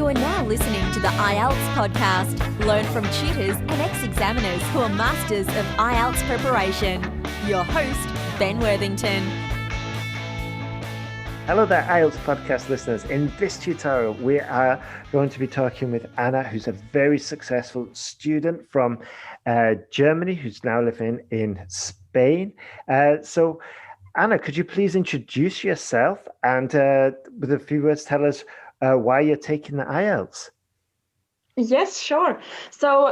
You are now listening to the IELTS podcast. Learn from tutors and ex-examiners who are masters of IELTS preparation. Your host, Ben Worthington. Hello there, IELTS podcast listeners. In this tutorial, we are going to be talking with Anna, who's a very successful student from Germany, who's now living in Spain. So, Anna, could you please introduce yourself and with a few words tell us why you're taking the IELTS? Yes, sure. So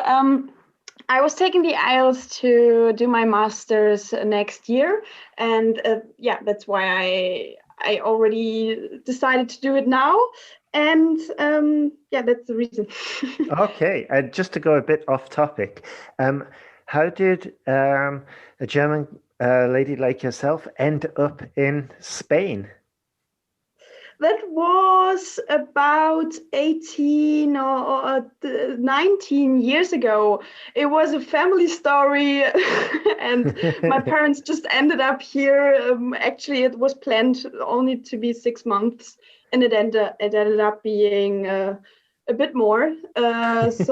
I was taking the IELTS to do my master's next year. And that's why I already decided to do it now. And that's the reason. Okay, just to go a bit off topic, how did a German lady like yourself end up in Spain? That was about 18 or 19 years ago. It was a family story and my parents just ended up here. Actually, it was planned only to be 6 months and it ended up being a bit more. That's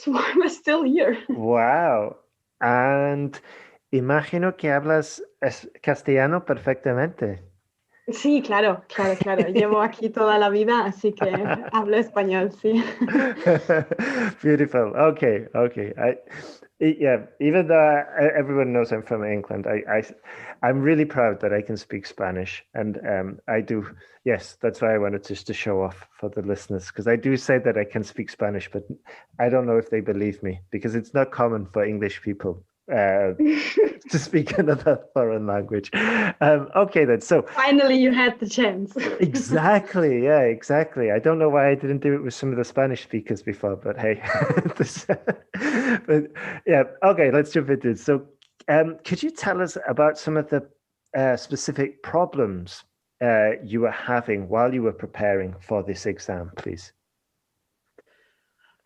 why we're still here. Wow. And imagino que hablas castellano perfectamente. Sí, claro. Llevo aquí toda la vida, así que hablo español, sí. Beautiful. Okay. Even though everyone knows I'm from England, I'm really proud that I can speak Spanish, and I do. Yes, that's why I wanted just to show off for the listeners, because I do say that I can speak Spanish, but I don't know if they believe me, because it's not common for English people to speak another foreign language. Okay, then. So finally, you had the chance. Exactly. Yeah, exactly. I don't know why I didn't do it with some of the Spanish speakers before, but hey. But yeah, okay, let's jump into it. So, could you tell us about some of the specific problems you were having while you were preparing for this exam, please?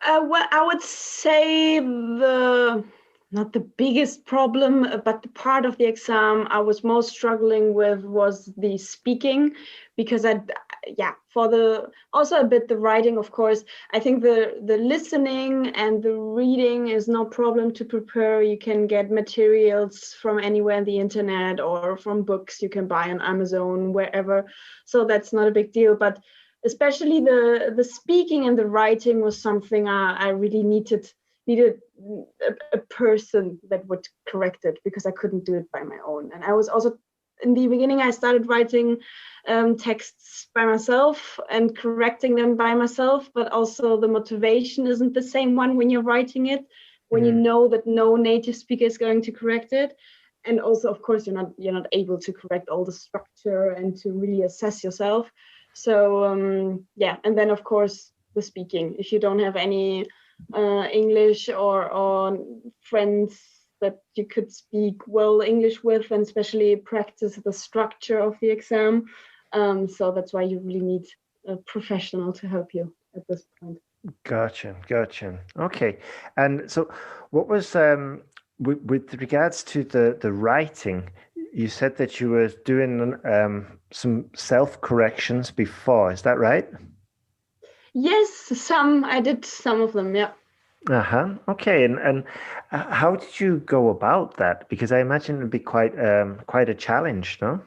Well, I would say not the biggest problem, but the part of the exam I was most struggling with was the speaking, because also a bit the writing, of course. I think the listening and the reading is no problem to prepare. You can get materials from anywhere on the internet or from books you can buy on Amazon, wherever. So that's not a big deal. But especially the speaking and the writing was something I really needed a person that would correct it, because I couldn't do it by my own. And I was also, in the beginning, I started writing texts by myself and correcting them by myself, but also the motivation isn't the same one when you're writing it, when you know that no native speaker is going to correct it. And also, of course, you're not able to correct all the structure and to really assess yourself. So and then of course the speaking. If you don't have any English or friends that you could speak well English with, and especially practice the structure of the exam. So that's why you really need a professional to help you at this point. Gotcha. Okay. And so what was, with regards to the writing, you said that you were doing some self-corrections before, is that right? Yes, I did some of them, yeah. Okay, and how did you go about that? Because I imagine it'd be quite a challenge, no?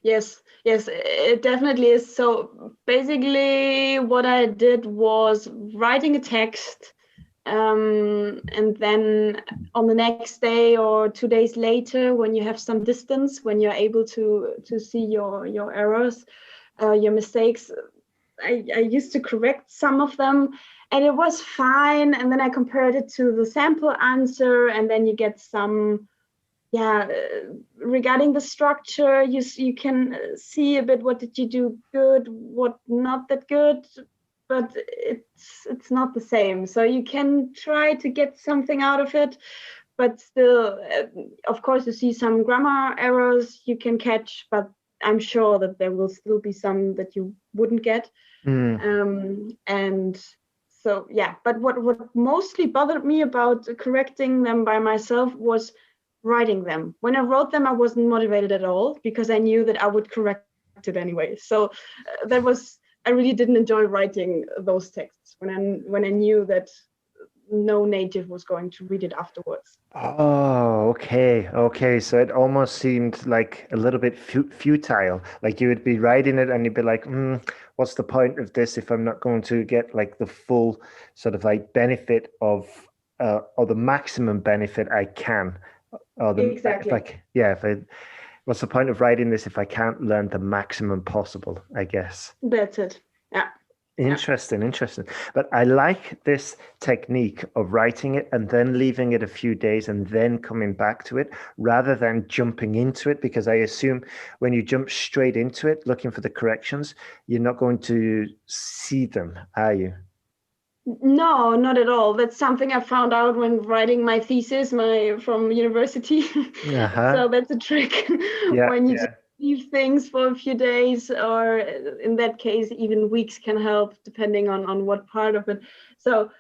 Yes, it definitely is. So basically, what I did was writing a text, and then on the next day or 2 days later, when you have some distance, when you're able to see your errors, your mistakes, I used to correct some of them, and it was fine. And then I compared it to the sample answer, and then you get some, regarding the structure, you can see a bit what did you do good, what not that good, but it's not the same. So you can try to get something out of it, but still, of course, you see some grammar errors you can catch, but I'm sure that there will still be some that you wouldn't get. And so, but what mostly bothered me about correcting them by myself was writing them. When I wrote them, I wasn't motivated at all, because I knew that I would correct it anyway. So that was I really didn't enjoy writing those texts when I knew that no native was going to read it afterwards. Oh, okay. So it almost seemed like a little bit futile. Like you would be writing it and you'd be like, what's the point of this if I'm not going to get like the full sort of like benefit of, or the maximum benefit I can, or the Exactly. what's the point of writing this if I can't learn the maximum possible, I guess. That's it. Yeah. Interesting. But I like this technique of writing it and then leaving it a few days and then coming back to it rather than jumping into it, because I assume when you jump straight into it looking for the corrections, you're not going to see them, are you? No, not at all. That's something I found out when writing my thesis, from university. So that's a trick. When you just leave things for a few days, or in that case, even weeks can help, depending on what part of it. So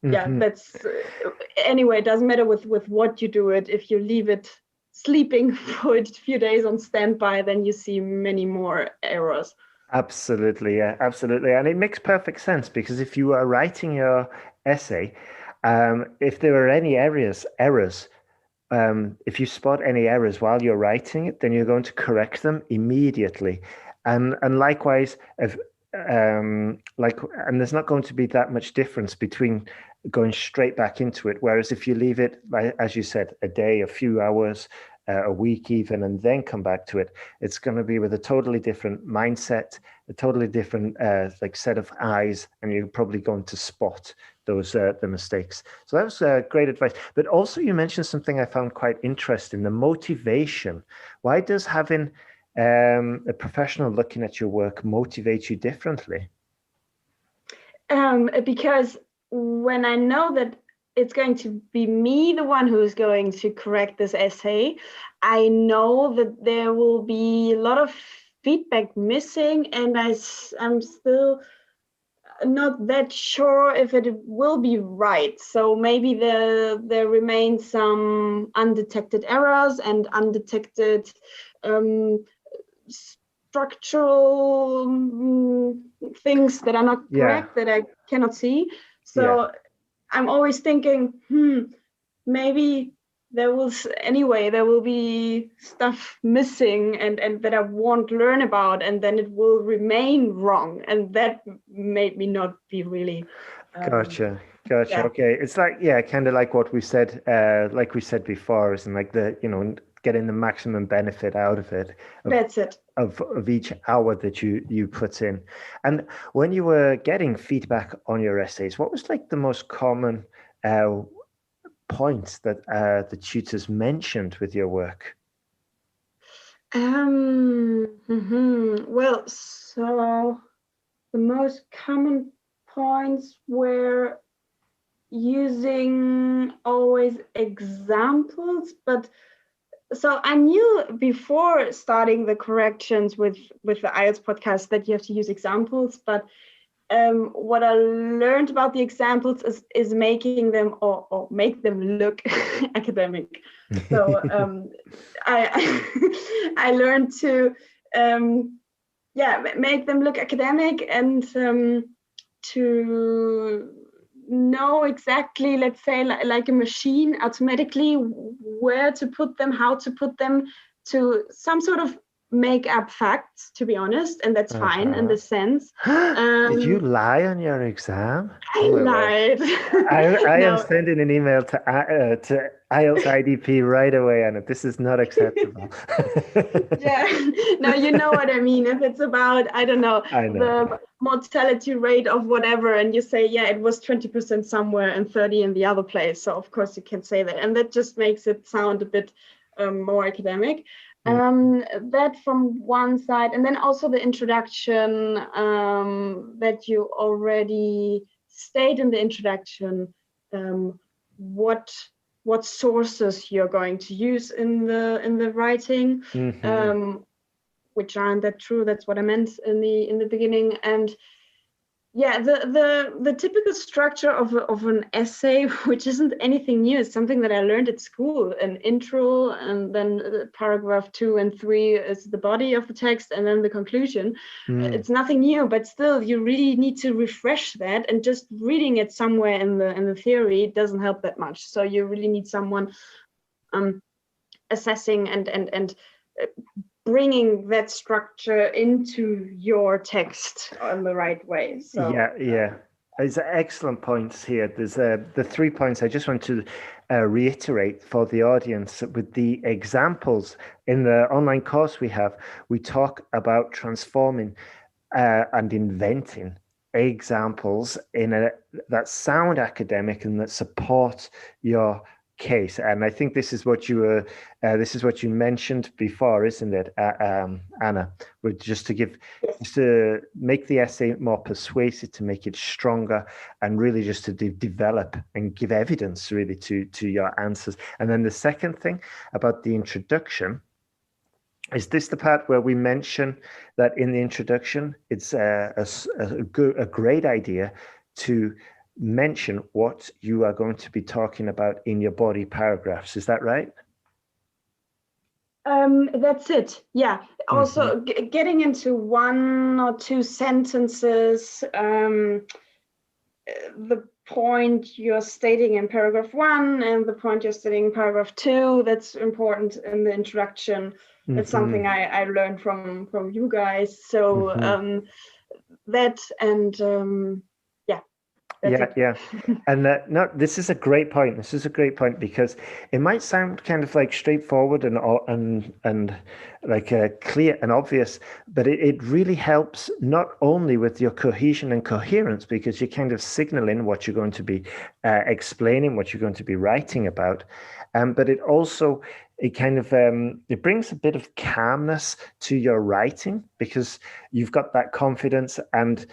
that's anyway. It doesn't matter with what you do it. If you leave it sleeping for a few days on standby, then you see many more errors. Absolutely. And it makes perfect sense, because if you are writing your essay, if there are any errors, if you spot any errors while you're writing it, then you're going to correct them immediately. And likewise, and there's not going to be that much difference between going straight back into it. Whereas if you leave it, like, as you said, a day, a few hours, a week even, and then come back to it, it's going to be with a totally different mindset, a totally different set of eyes, and you're probably going to spot those the mistakes. So that was great advice. But also you mentioned something I found quite interesting, the motivation. Why does having a professional looking at your work motivate you differently? Because when I know that it's going to be me, the one who's going to correct this essay, I know that there will be a lot of feedback missing, and I'm still not that sure if it will be right. So maybe there remain some undetected errors and undetected structural things that are not correct, that I cannot see. So I'm always thinking, maybe there will be stuff missing and that I won't learn about, and then it will remain wrong. And that made me not be really. Gotcha. Okay. It's like, kind of like what we said, before, isn't like getting the maximum benefit out of it. That's it. Of each hour that you put in. And when you were getting feedback on your essays, what was like the most common points that the tutors mentioned with your work? Well, so the most common points were using always examples, but so I knew before starting the corrections with the IELTS podcast that you have to use examples, but what I learned about the examples is making them or make them look academic. So I learned to make them look academic, and to know exactly, let's say, like a machine, automatically where to put them, how to put them, to some sort of make up facts, to be honest, and that's fine in this sense. Did you lie on your exam? I lied. I am sending an email to IELTS IDP right away, and this is not acceptable. No, you know what I mean. If it's about, I don't know, the mortality rate of whatever, and you say, it was 20% somewhere and 30 in the other place, so of course you can say that, and that just makes it sound a bit more academic. That from one side, and then also the introduction that you already state in the introduction, what sources you're going to use in the writing, which aren't that true. That's what I meant in the beginning. And Yeah, the typical structure of an essay, which isn't anything new, is something that I learned at school. An intro, and then paragraph 2 and 3 is the body of the text, and then the conclusion. It's nothing new, but still, you really need to refresh that. And just reading it somewhere in the theory doesn't help that much. So you really need someone assessing and bringing that structure into your text in the right way. So yeah. There's excellent points here. There's the 3 points I just want to reiterate for the audience. With the examples in the online course we talk about transforming and inventing examples that sound academic and that support your case. And I think this is what you mentioned before, isn't it, Anna? Just to make the essay more persuasive, to make it stronger, and really just to develop and give evidence really to your answers. And then the second thing about the introduction, is this the part where we mention that in the introduction, it's a great idea to mention what you are going to be talking about in your body paragraphs. Is that right? That's it. Yeah. Also, getting into 1 or 2 sentences, the point you're stating in paragraph 1 and the point you're stating in paragraph 2, that's important in the introduction. That's something I learned from you guys. So that and yeah. And this is a great point. This is a great point, because it might sound kind of like straightforward and like clear and obvious, but it really helps not only with your cohesion and coherence, because you're kind of signaling what you're going to be explaining, what you're going to be writing about, but it also it brings a bit of calmness to your writing, because you've got that confidence and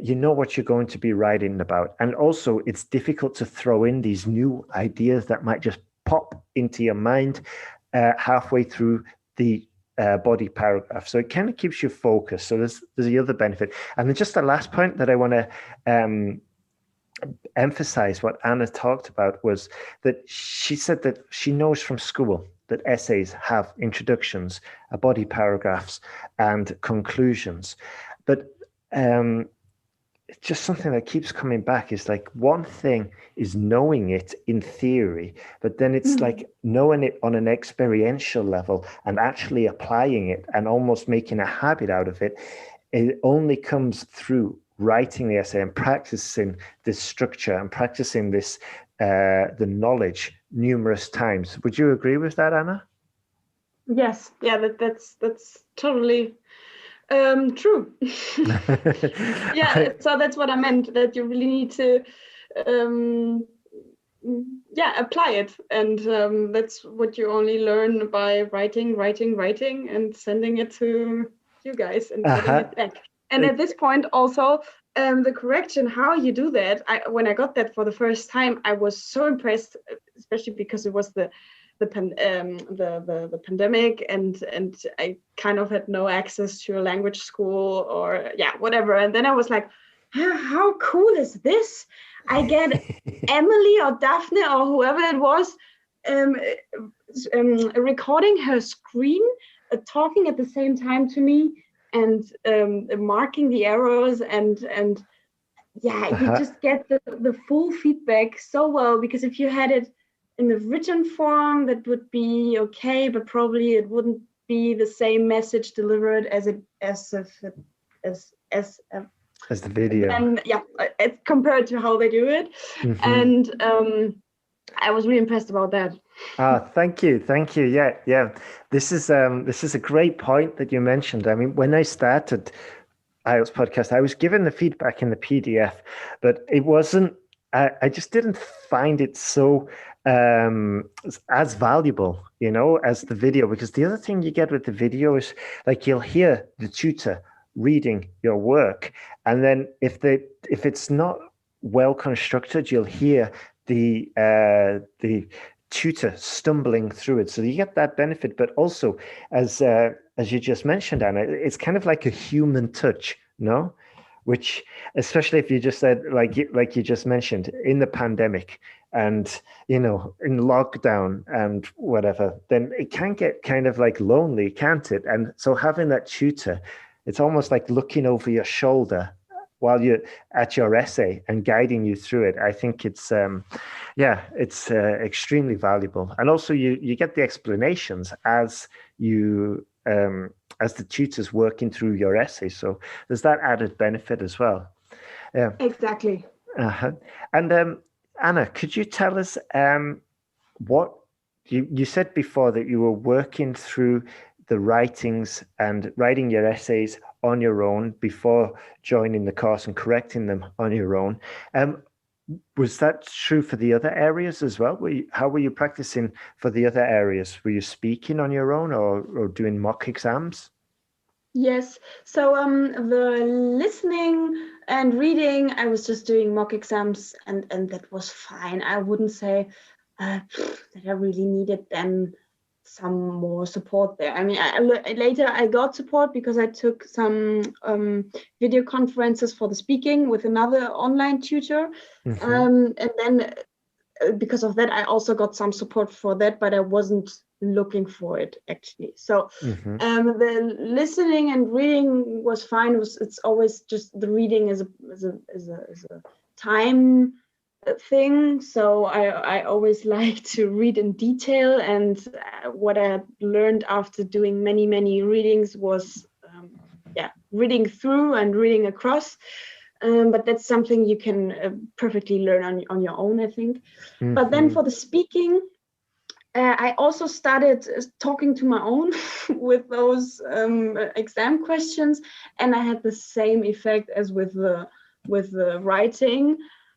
you know what you're going to be writing about. And also, it's difficult to throw in these new ideas that might just pop into your mind halfway through the body paragraph. So it kind of keeps you focused. So there's the other benefit. And then just the last point that I want to emphasize, what Anna talked about, was that she said that she knows from school that essays have introductions, body paragraphs, and conclusions. But it's just something that keeps coming back. Is like, one thing is knowing it in theory, but then it's like knowing it on an experiential level and actually applying it and almost making a habit out of it. It only comes through writing the essay and practicing this structure and practicing this the knowledge numerous times. Would you agree with that, Anna? Yes. Yeah, that's totally true. Yeah, so that's what I meant, that you really need to apply it, and that's what you only learn by writing and sending it to you guys and getting it back. And at this point also, the correction, how you do that, when I got that for the first time, I was so impressed, especially because it was the pandemic, and I kind of had no access to a language school or whatever. And then I was like, how cool is this? I get Emily or Daphne or whoever it was recording her screen, talking at the same time to me, and marking the errors, and you just get the full feedback so well. Because if you had it in the written form, that would be okay, but probably it wouldn't be the same message delivered as the video. And it's compared to how they do it. And I was really impressed about that. Thank you. Yeah. This is a great point that you mentioned. I mean, when I started IELTS podcast, I was given the feedback in the PDF, but it wasn't. I just didn't find it so as valuable, as the video. Because the other thing you get with the video is, like, you'll hear the tutor reading your work, and then if it's not well constructed, you'll hear the tutor stumbling through it. So you get that benefit, but also, as you just mentioned, Anna, it's kind of like a human touch, no? which, especially if you just said, like you just mentioned, in the pandemic and, in lockdown and whatever, then it can get kind of like lonely, can't it? And so having that tutor, it's almost like looking over your shoulder while you're at your essay and guiding you through it. I think it's extremely valuable. And also you get the explanations as you as the tutor's working through your essay. So there's that added benefit as well. Yeah. Exactly. Uh-huh. And Anna, could you tell us what you said before that you were working through the writings and writing your essays on your own before joining the course and correcting them on your own. Was that true for the other areas as well? How were you practicing for the other areas? Were you speaking on your own or doing mock exams? Yes. So the listening and reading, I was just doing mock exams, and that was fine. I wouldn't say that I really needed then some more support there. I mean, later I got support because I took some video conferences for the speaking with another online tutor. And then because of that, I also got some support for that, but I wasn't looking for it actually. So the listening and reading was fine. It's always just the reading is a time thing. So I always like to read in detail, and what I learned after doing many readings was reading through and reading across. But that's something you can perfectly learn on your own, I think. But then for the speaking, I also started talking to my own with those exam questions, and I had the same effect as with the writing.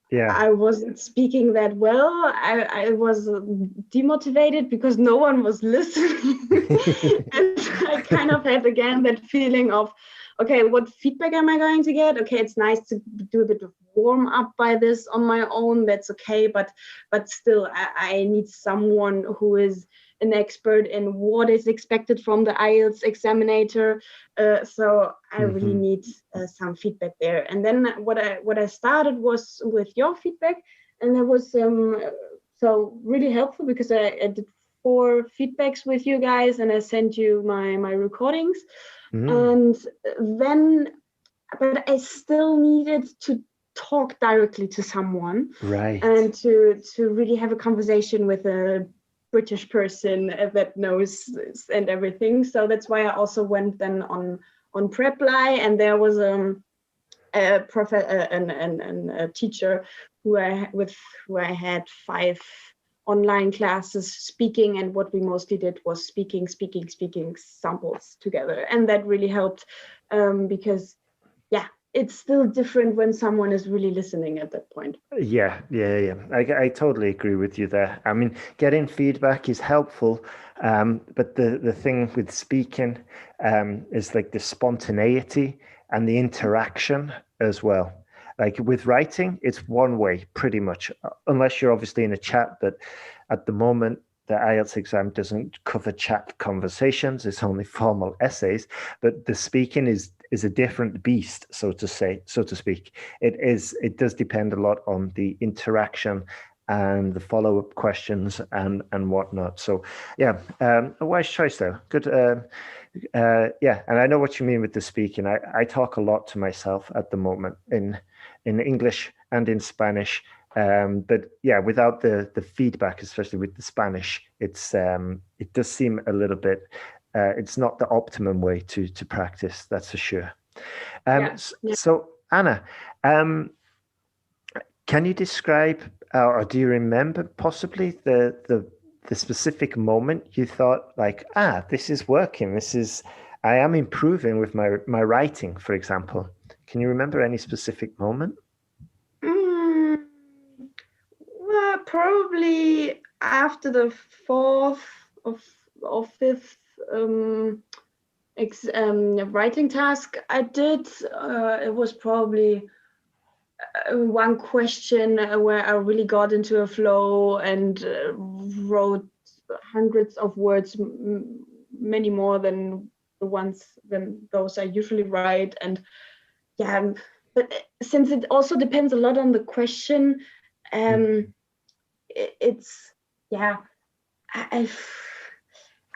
Yeah. I wasn't speaking that well. I was demotivated because no one was listening. And I kind of had again that feeling of, okay, what feedback am I going to get? Okay, it's nice to do a bit of warm up by this on my own. That's okay, but still, I need someone who is an expert in what is expected from the IELTS examiner. So I really need some feedback there. And then what I started was with your feedback, and that was so really helpful because I did 4 feedbacks with you guys, and I sent you my recordings. And then, but I still needed to talk directly to someone, right? And to really have a conversation with a British person that knows this and everything. So that's why I also went then on Preply, and there was a teacher who I had 5 online classes speaking, and what we mostly did was speaking samples together, and that really helped because it's still different when someone is really listening at that point. Yeah. I totally agree with you there. I mean, getting feedback is helpful, but the thing with speaking is like the spontaneity and the interaction as well. Like with writing, it's one way pretty much, unless you're obviously in a chat, but at the moment, the IELTS exam doesn't cover chat conversations. It's only formal essays, but the speaking is a different beast, so to speak. It does depend a lot on the interaction and the follow-up questions and whatnot. So a wise choice there. Good. And I know what you mean with the speaking. I talk a lot to myself at the moment in English and in Spanish. But without the feedback, especially with the Spanish, it does seem a little bit. It's not the optimum way to practice. That's for sure. So Anna, can you describe, or do you remember possibly the specific moment you thought like, this is working. I am improving with my writing, for example. Can you remember any specific moment? Well, probably after the 4th or 5th writing task I did. It was probably one question where I really got into a flow and wrote hundreds of words, many more than those I usually write. And but since it also depends a lot on the question, it's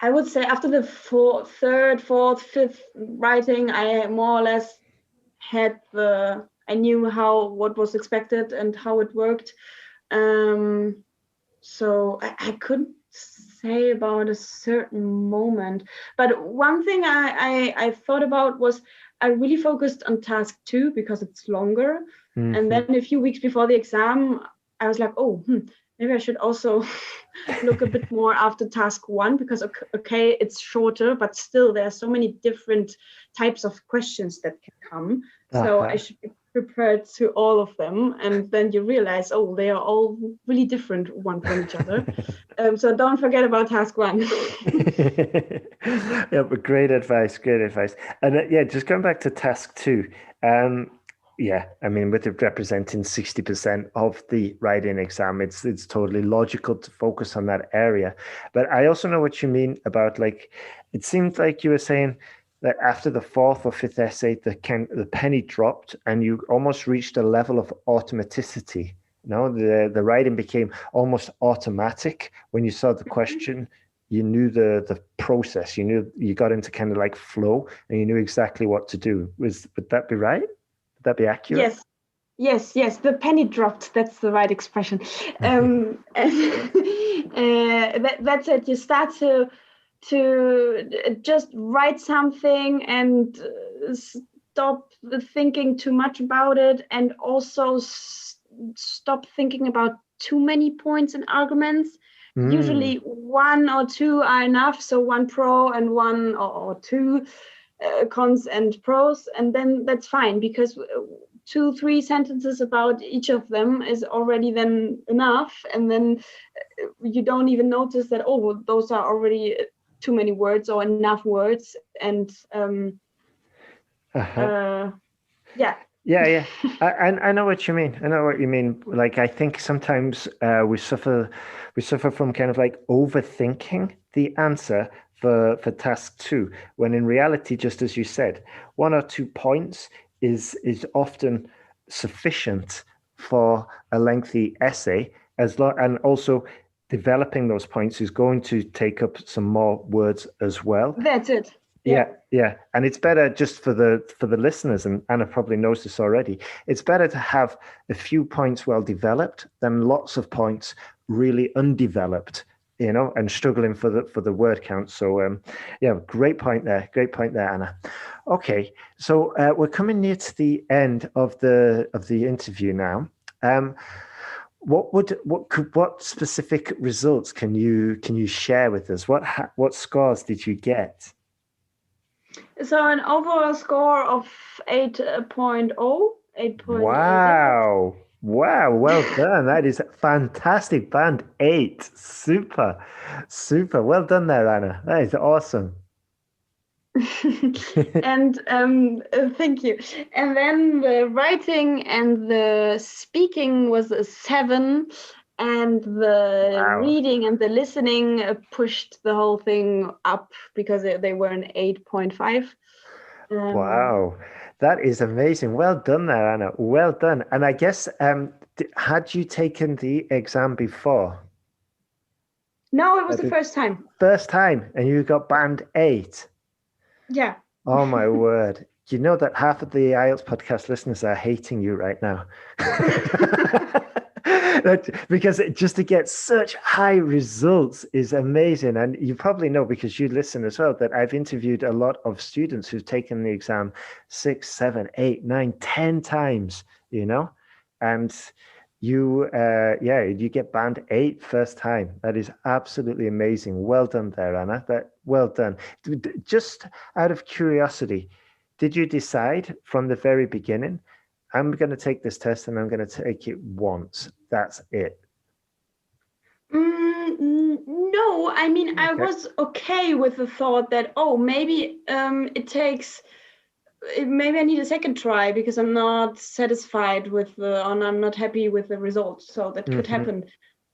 I would say after the third, fourth, fifth writing, I more or less I knew what was expected and how it worked. So I couldn't say about a certain moment. But one thing I thought about was I really focused on task 2 because it's longer. And then a few weeks before the exam, I was like, maybe I should also look a bit more after task 1 because, okay, it's shorter, but still there are so many different types of questions that can come. So I should be prepared to all of them. And then you realize, they are all really different one from each other. So don't forget about task 1. Yeah, but great advice. And just going back to task 2. I mean, with it representing 60% of the writing exam, it's totally logical to focus on that area. But I also know what you mean about, like, it seemed like you were saying that after the 4th or 5th essay, the penny dropped and you almost reached a level of automaticity. The writing became almost automatic when you saw the question. You knew the process. You got into kind of like flow, and you knew exactly what to do. Would that be right? Would that be accurate? Yes. The penny dropped. That's the right expression. That's it. You start to just write something and stop thinking too much about it, and also stop thinking about too many points and arguments. Usually 1 or 2 are enough. So 1 pro and 1 or 2 cons and pros, and then that's fine, because 2-3 sentences about each of them is already then enough. And then you don't even notice that, those are already too many words or enough words. And Yeah. I know what you mean. Like, I think sometimes we suffer from kind of like overthinking the answer for task 2, when in reality, just as you said, 1 or 2 points is often sufficient for a lengthy essay, and also developing those points is going to take up some more words as well. That's it. Yeah. And it's better, just for the listeners, and Anna probably knows this already, it's better to have a few points well developed than lots of points really undeveloped, and struggling for the word count. So great point there, Anna. Okay, so we're coming near to the end of the interview now. What specific results can you share with us? What scores did you get? So an overall score of 8.0. Wow, well done. That is fantastic. Band 8. Super. Well done there, Anna. That is awesome. And thank you. And then the writing and the speaking was a 7, and the reading and the listening pushed the whole thing up, because they were an 8.5. Wow, that is amazing. Well done there, Anna. Well done. And I guess, had you taken the exam before? No, it was the first time. First time, and you got band 8. Yeah. Oh my word. You know that half of the IELTS podcast listeners are hating you right now. Because just to get such high results is amazing. And you probably know, because you listen as well, that I've interviewed a lot of students who've taken the exam 6, 7, 8, 9, 10 times, and you get band 8 first time. That is absolutely amazing. Well done there, Anna. Well done. Just out of curiosity, did you decide from the very beginning, I'm going to take this test and I'm going to take it once, that's it? No, I mean, okay. I was okay with the thought that, maybe maybe I need a second try because I'm not satisfied and I'm not happy with the results. So that could happen.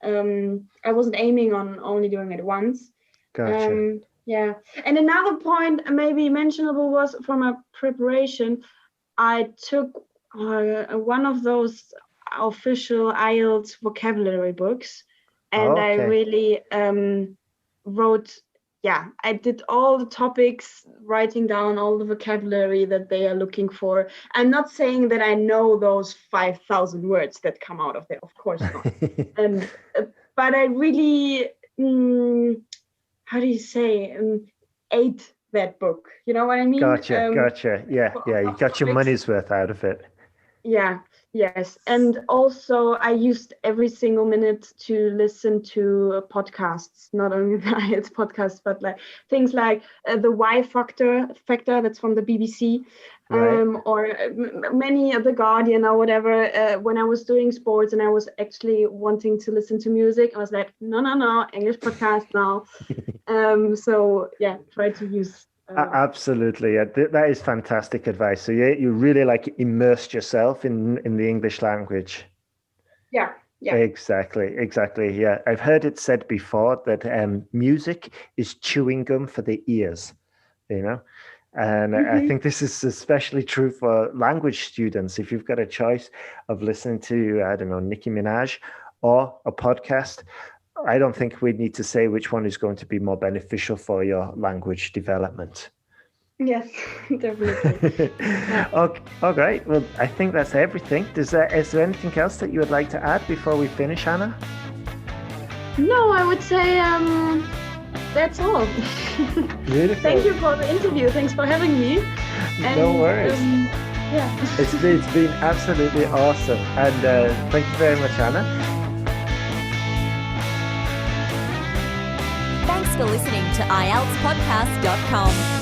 I wasn't aiming on only doing it once. Gotcha. Yeah. And another point maybe mentionable was, for my preparation, I took one of those official IELTS vocabulary books, and I Okay. really wrote. Yeah, I did all the topics, writing down all the vocabulary that they are looking for. I'm not saying that I know those 5,000 words that come out of there, of course not. But I really, how do you say, ate that book. You know what I mean? Gotcha. Yeah. You got your money's worth out of it. Yeah, yes. And also I used every single minute to listen to podcasts, not only the IELTS podcast, but like things like the Y Factor, that's from the BBC, Right. or many of the Guardian or whatever. When I was doing sports and I was actually wanting to listen to music, I was like, no, English podcast now. So yeah, try to use. Absolutely. Yeah. That is fantastic advice. So you really like immersed yourself in the English language. Yeah. Exactly. Yeah. I've heard it said before that music is chewing gum for the ears, you know? And I think this is especially true for language students. If you've got a choice of listening to, I don't know, Nicki Minaj or a podcast, I don't think we need to say which one is going to be more beneficial for your language development. Yes, definitely. Okay. Well, I think that's everything. Is there anything else that you would like to add before we finish, Anna? No, I would say that's all. Beautiful. Thank you for the interview. Thanks for having me. No worries. Yeah. It's been absolutely awesome. And thank you very much, Anna. Thanks for listening to IELTSpodcast.com.